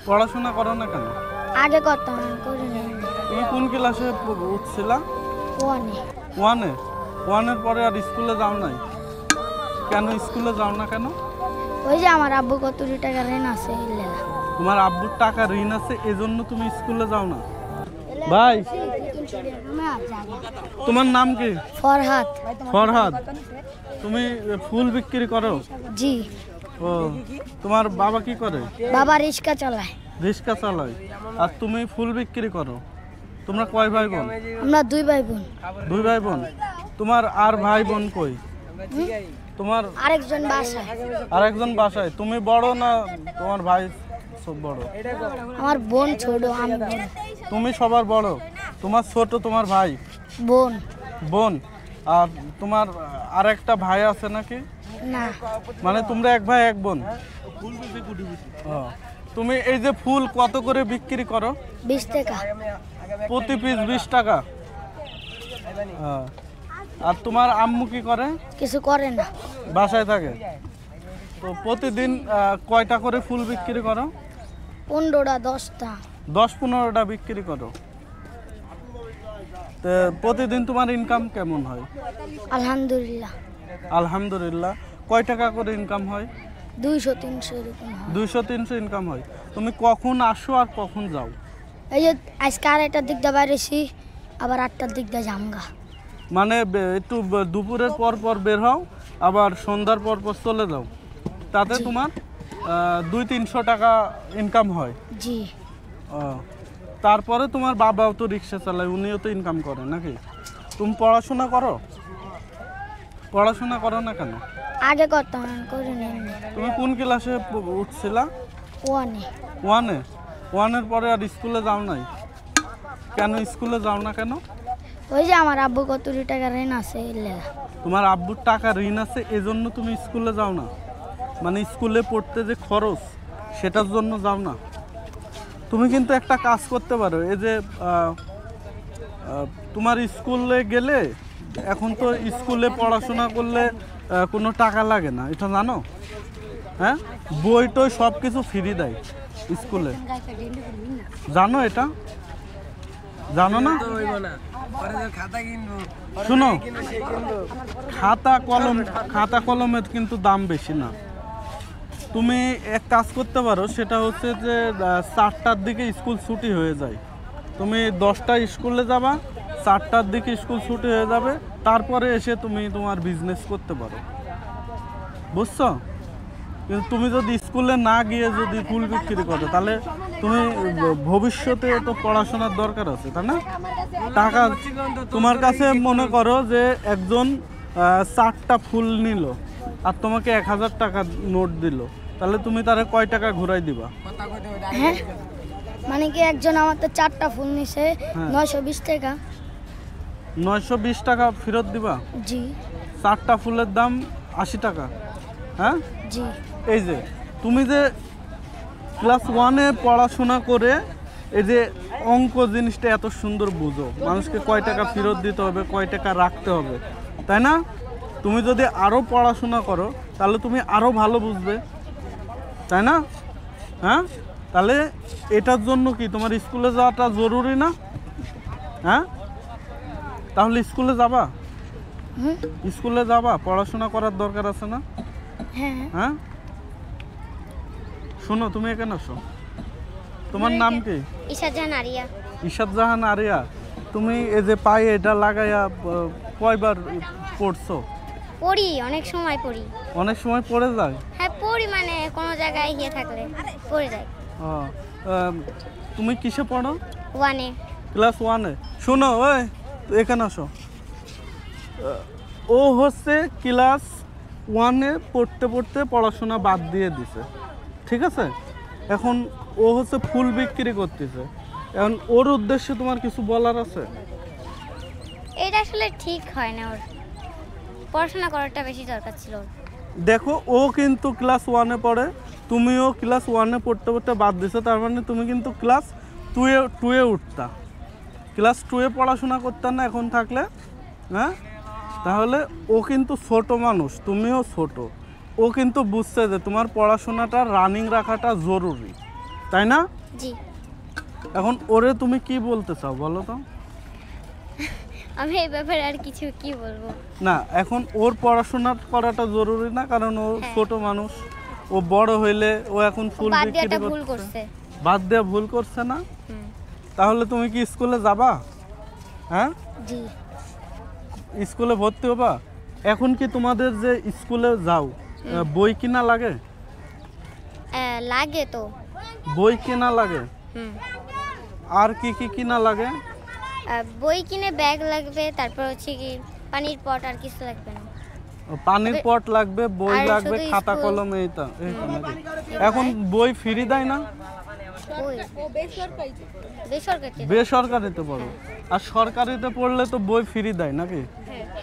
পড়াশোনা করো না কেন? আগে করতাম, করি না। তুমি কোন ক্লাসে উঠছিলা? ওয়ানে। ওয়ানে? ওয়ানের পরে আর স্কুলে যাও নাই কেন? স্কুলে যাও না কেন? ওই যে আমার আব্বু কত টাকা ঋণ আছে ইল্লা। তোমার আব্বুর টাকা ঋণ আছে এজন্য তুমি স্কুলে যাও না? ভাই, তোমার নাম কি? ফরহাদ। ফরহাদ, তুমি ফুল বিক্রি করো? জি। ও, তোমার বাবা কি করে? বাবা রিক্সা চালায়। রিক্সা চালায়। আর তুমি ফুল বিক্রি করো? তোমরা কয় ভাই বোন? আমরা দুই ভাই বোন। দুই ভাই বোন। তোমার আর ভাই বোন কই? তোমার আরেকজন বাসায়। আরেকজন বাসায়। তুমি বড় না তোমার ভাই সব বড়? আমার বোন ছোট, আমি বড়। তুমি সবার বড়? তোমার ছোট তোমার ভাই? বোন। বোন। আর তোমার আরেকটা ভাই আছে নাকি? না। মানে তোমরা এক ভাই এক বোন? ও, তুমি এই যে ফুল কত করে বিক্রি করো? 20 টাকা। প্রতি পিস 20 টাকা? আর তোমার আম্মু কি করে? কিছু করে না, বাসায় থাকে। তো প্রতিদিন কয়টা করে ফুল বিক্রি করো? 15টা 10টা। 10-15টা বিক্রি করো। তো প্রতিদিন তোমার ইনকাম কেমন হয়? আলহামদুলিল্লাহ। আলহামদুলিল্লাহ। কয় টাকা করে ইনকাম হয়? 200-300 এরকম হয়। 200-300 ইনকাম হয়। তুমি কখন আসো আর কখন যাও? এই যে আজকে 2:30টার দিক দিয়ে বাইরেছি, আবার 8টার দিক দিয়ে জামগা। মানে একটু দুপুরের পর পর বের হও, আবার সন্ধ্যার পর পর চলে যাও, তাতে তোমার 200-300 টাকা ইনকাম হয়? জি। ও, তারপরে তোমার বাবাও তো রিক্সা চালায়, উনিও তো ইনকাম করে নাকি? তুমি পড়াশোনা করো? পড়াশোনা করো না কেন? আগে করতাম, করি না। তুমি কোন ক্লাসে উঠছিলা? ওয়ানে। ওয়ানে? ওয়ানের পরে আর স্কুলে যাও নাই কেন? স্কুলে যাও না কেন? ওই যে আমার আব্বু কত টাকা ঋণ আছে ইল্লা। তোমার আব্বুর টাকা ঋণ আছে এজন্য তুমি স্কুলে যাও না? মানে স্কুলে পড়তে যে খরচ সেটার জন্য যাও না? তুমি কিন্তু একটা কাজ করতে পারো, এই যে তোমার স্কুলে গেলে, এখন তো স্কুলে পড়াশোনা করলে কোনো টাকা লাগে না, এটা জানো? হ্যাঁ, বই টই সব কিছু ফ্রি দেয় স্কুলে, জানো এটা? জানো না? শুনো, খাতা কলমের কিন্তু দাম বেশি না। তুমি এক কাজ করতে পারো, সেটা হচ্ছে যে 4টার দিকে স্কুল ছুটি হয়ে যায়, তুমি 10টায় স্কুলে যাবা, 4টার দিকে স্কুল ছুটি হয়ে যাবে, তারপরে এসে তুমি তোমার বিজনেস করতে পারো, বুঝছো? কিন্তু তুমি যদি স্কুলে না গিয়ে যদি ফুল বিক্রি করো, তাহলে তুমি ভবিষ্যতে তো পড়াশোনার দরকার আছে, তাই না? টাকা তোমার কাছে মনে করো যে একজন 4টা ফুল নিল আর তোমাকে 1000 টাকা নোট দিল, তাহলে তুমি তারে কয় টাকা ঘুরাই দিবা? হ্যাঁ, মানে কি একজন আমার তো 4টা ফুল নিছে, 920 টাকা। 920 টাকা ফেরত দিবা? জি। 4টা ফুলের দাম 80 টাকা। হ্যাঁ জি। এই যে তুমি যে ক্লাস 1-এ পড়াশোনা করে এই যে অঙ্ক জিনিসটা এত সুন্দর বুঝো, মানুষকে কয় টাকা ফেরত দিতে হবে, কয় টাকা রাখতে হবে, তাই না? তুমি যদি আরও পড়াশোনা করো তাহলে তুমি আরও ভালো বুঝবে, তাই না? হ্যাঁ, তাহলে এটার জন্য কি তোমার স্কুলে যাওয়াটা জরুরি না? হ্যাঁ, তাহলে স্কুলে যাবা? স্কুলে যাবা, পড়াশোনা করার দরকার আছে না? হ্যাঁ, শোনো, তুমি এখানে আসো। তোমার নাম কি? ইশাত জাহান আরিয়া। ইশাত জাহান আরিয়া, তুমি এই যে পায়ে এটা লাগাইয়া কয়বার পড়ছো? পড়ি, অনেক সময় পড়ি। অনেক সময় পড়ে যায়? হ্যাঁ পড়ি, মানে কোনো জায়গায় গিয়ে থাকলে পড়ে যায়। ও, তুমি কিসে পড়ো? ওয়ানে। ক্লাস 1-এ? শোনো, ওই এখানে আসো। ও হচ্ছে ক্লাস 1-এ পড়তে পড়তে পড়াশোনা বাদ দিয়ে দিছে, ঠিক আছে? এখন ও হচ্ছে ফুল বিক্রি করতেছে, এখন ওর উদ্দেশ্যে তোমার কিছু বলার আছে? এটা আসলে ঠিক হয় না, ওর পড়াশোনা করাটা বেশি দরকার ছিল। দেখো, ও কিন্তু ক্লাস 1-এ পড়ে, তুমিও ক্লাস 1-এ পড়তে পড়তে বাদ দিছো, তার মানে তুমি কিন্তু ক্লাস 2-এ উঠতা, ক্লাস 2-এ পড়াশোনা করতে না এখন থাকলে। হ্যাঁ, তাহলে ও কিন্তু ছোট মানুষ, তুমিও ছোট, ও কিন্তু বুঝছে যে তোমার পড়াশোনাটা রানিং রাখাটা জরুরি, তাই না? জি। এখন ওরে তুমি কি বলতে চাও বলো তো? আমি এই ব্যাপারে আর কিছু কি বলবো? না, এখন ওর পড়াশোনা করাটা জরুরি না, কারণ ও ছোট মানুষ। ও বড় হইলে ও এখন ফুল বাদ বিক্রি দেওয়াটা ভুল করছে। করছে। বাদ দেওয়া ভুল করছে না? হুম। তাহলে তুমি কি স্কুলে যাবা? হ্যাঁ, জি। স্কুলে ভর্তি হবা? এখন কি তোমাদের যে স্কুলে যাও বই কিনা লাগে? লাগে তো। বই কিনা লাগে? হুম। আর কি কি কিনা লাগে? বই কিনে ব্যাগ লাগবে, তারপর হচ্ছে কি পানির পট, আর কিছু লাগবে না। পানির পট লাগবে, বই আর লাগবে, শুধু খাতা স্কুল। কলম এইটা এইটা নাকি? এখন বই ফ্রি দেয় না? বই বেসরকারি। বেসরকারিতে পড়ো, আর সরকারিতে পড়লে তো বই ফ্রি দেয় নাকি?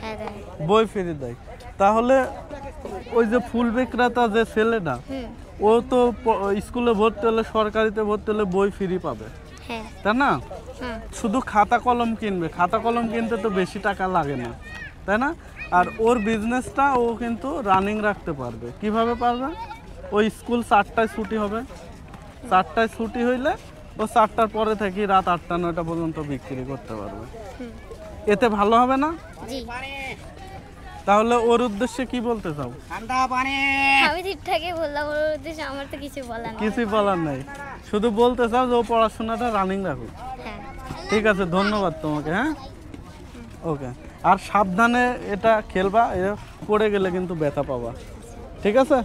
হ্যাঁ দেয়। বই ফ্রি দেয়। তাহলে ওই যে ফুল বিক্রেতা যে ছেলেটা, হুম। ও তো স্কুলে ভর্তি হলে, সরকারিতে ভর্তি হলে বই ফ্রি পাবে, হ্যাঁ। তাই না? হুম। শুধু খাতা কলম কিনবে, খাতা কলম কিনতে তো বেশি টাকা লাগে না, তাই না? আর ওর বিজনেসটা ও কিন্তু রানিং রাখতে পারবে। কিভাবে পারবে? ওই স্কুল 4টায় ছুটি হবে, 4টায় ছুটি হইলে ও 4টার পরে থেকে রাত 8টা 9টা পর্যন্ত বিক্রি করতে পারবে। হুম। এতে ভালো হবে না? জি। তাহলে ওর উদ্দেশ্যে কি বলতে চাও? আমি ঠিকঠাকই বললাম, ওর উদ্দেশ্যে আমার তো কিছু বলার নেই। কিছুই বলার নাই, শুধু বলতে চাও যে ও পড়াশোনাটা রানিং রাখুক। হ্যাঁ। ঠিক আছে, ধন্যবাদ তোমাকে। হ্যাঁ, ওকে। আর সাবধানে এটা খেলবা, পড়ে গেলে কিন্তু ব্যথা পাবা। ঠিক আছে?